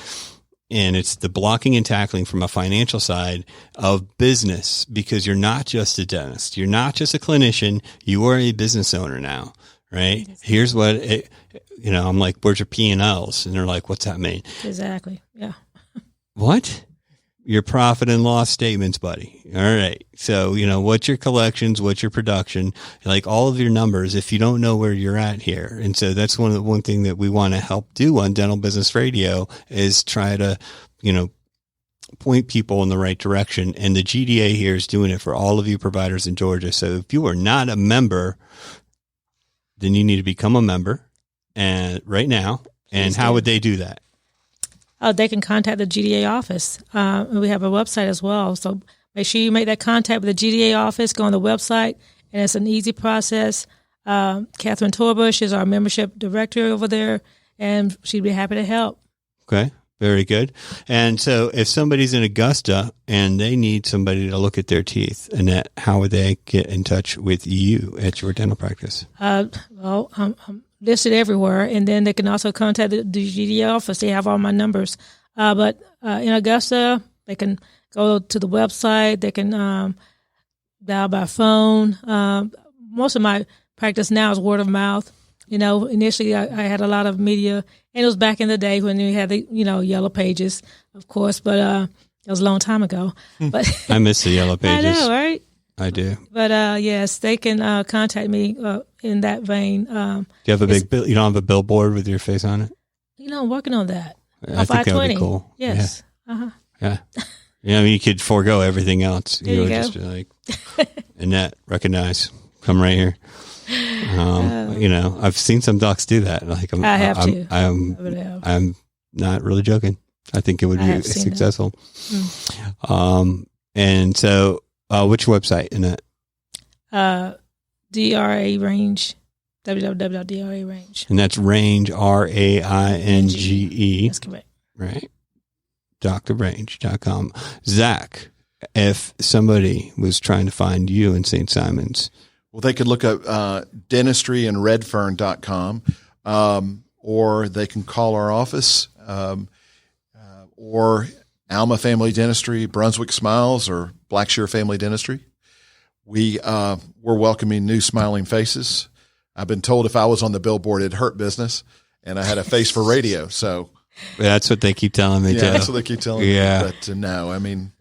B: And it's the blocking and tackling from a financial side of business, because you're not just a dentist. You're not just a clinician. You are a business owner now, right? Here's what I'm like, where's your P&Ls? And they're like, what's that mean?
D: Exactly. Yeah.
B: What? Your profit and loss statements, buddy. All right. So, what's your collections? What's your production? Like all of your numbers, if you don't know where you're at here. And so that's one thing that we want to help do on Dental Business Radio is try to, point people in the right direction. And the GDA here is doing it for all of you providers in Georgia. So if you are not a member, then you need to become a member and right now. And how would they do that?
D: They can contact the GDA office. And we have a website as well. So make sure you make that contact with the GDA office. Go on the website, and it's an easy process. Catherine Torbush is our membership director over there, and she'd be happy to help. Okay,
B: very good. And so if somebody's in Augusta and they need somebody to look at their teeth, Annette, how would they get in touch with you at your dental practice?
D: I'm listed everywhere, and then they can also contact the GDA office. They have all my numbers. But in Augusta, they can go to the website. They can dial by phone. Most of my practice now is word of mouth. Initially I had a lot of media, and it was back in the day when we had the, yellow pages, of course, but it was a long time ago. But
B: I miss the yellow pages.
D: I know, right?
B: I do.
D: But yes, they can contact me in that vein.
B: Do you have a big bill? You don't have a billboard with your face on it?
D: I'm working on that.
B: I think that would be cool.
D: Yes.
B: Yeah. You could forego everything else.
D: There you
B: would
D: go.
B: Just be like, Annette, recognize, come right here. I've seen some docs do that. Like
D: I have to.
B: I'm not really joking. I think it would be successful. And so, which website, Annette?
D: DRA Range, www.DRA Range.
B: And that's Range, RAINGE.
D: That's correct.
B: Right. drrange.com. Zach, if somebody was trying to find you in St. Simons,
C: well, they could look up dentistryandredfern.com, or they can call our office, or Alma Family Dentistry, Brunswick Smiles, or Blackshear Family Dentistry. We're welcoming new smiling faces. I've been told if I was on the billboard, it'd hurt business, and I had a face for radio. So
B: that's what they keep telling me.
C: Yeah,
B: too.
C: that's what they keep telling me. But no, I mean,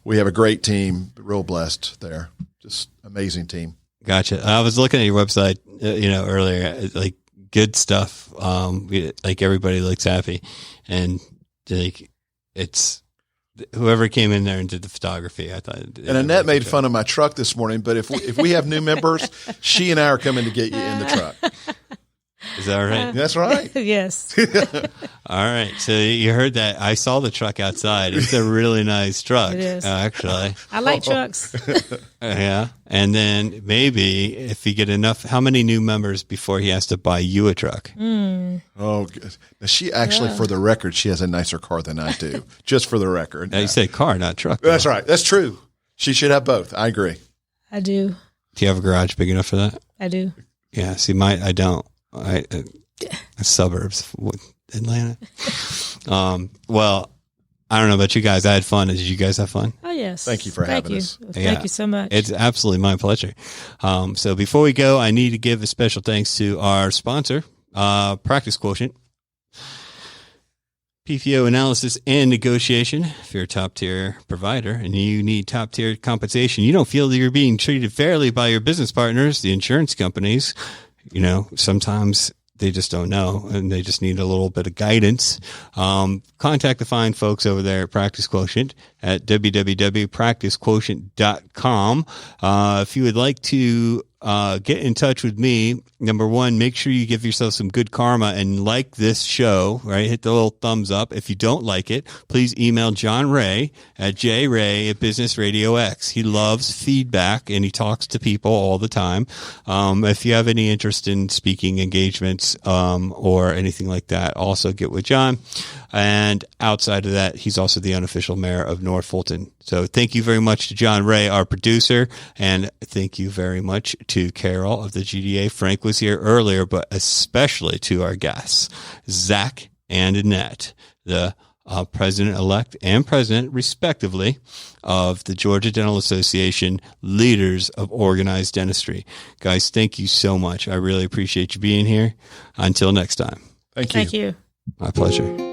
C: we have a great team, real blessed there. Just amazing team.
B: Gotcha. I was looking at your website, earlier, like good stuff. Like everybody looks happy, and like it's whoever came in there and did the photography. I thought. And
C: Annette made fun of my truck this morning, but if we have new members, she and I are coming to get you in the truck.
B: Is that right?
C: That's right.
D: Yes.
B: All right. So you heard that. I saw the truck outside. It's a really nice truck. It is. Actually.
D: I like trucks.
B: Yeah. And then maybe if you get enough, how many new members before he has to buy you a truck?
C: Oh, good. Now, she actually, for the record, she has a nicer car than I do. Just for the record.
B: Now, you say car, not truck. Though.
C: That's right. That's true. She should have both. I agree.
D: I do.
B: Do you have a garage big enough for that?
D: I do.
B: Yeah. See, I don't. Suburbs of Atlanta. Well, I don't know about you guys. I had fun. Did you guys have fun?
D: Oh, yes.
C: Thank you for having us.
D: Thank you so much.
B: It's absolutely my pleasure. So before we go, I need to give a special thanks to our sponsor, Practice Quotient. PPO analysis and negotiation. If you're a top tier provider and you need top tier compensation, you don't feel that you're being treated fairly by your business partners, the insurance companies. Sometimes they just don't know and they just need a little bit of guidance. Contact the fine folks over there at Practice Quotient at www.practicequotient.com. If you would like to get in touch with me, number one, make sure you give yourself some good karma and like this show, right? Hit the little thumbs up. If you don't like it, please email John Ray at jray@Business Radio X. He loves feedback and he talks to people all the time. If you have any interest in speaking engagements, or anything like that, also get with John. And outside of that, he's also the unofficial mayor of North Fulton. So thank you very much to John Ray, our producer, and thank you very much to Carol of the GDA. Frank was here earlier, but especially to our guests, Zach and Annette, the president-elect and president, respectively, of the Georgia Dental Association, leaders of organized dentistry. Guys, thank you so much. I really appreciate you being here. Until next time.
C: Thank you.
D: Thank you.
B: My pleasure.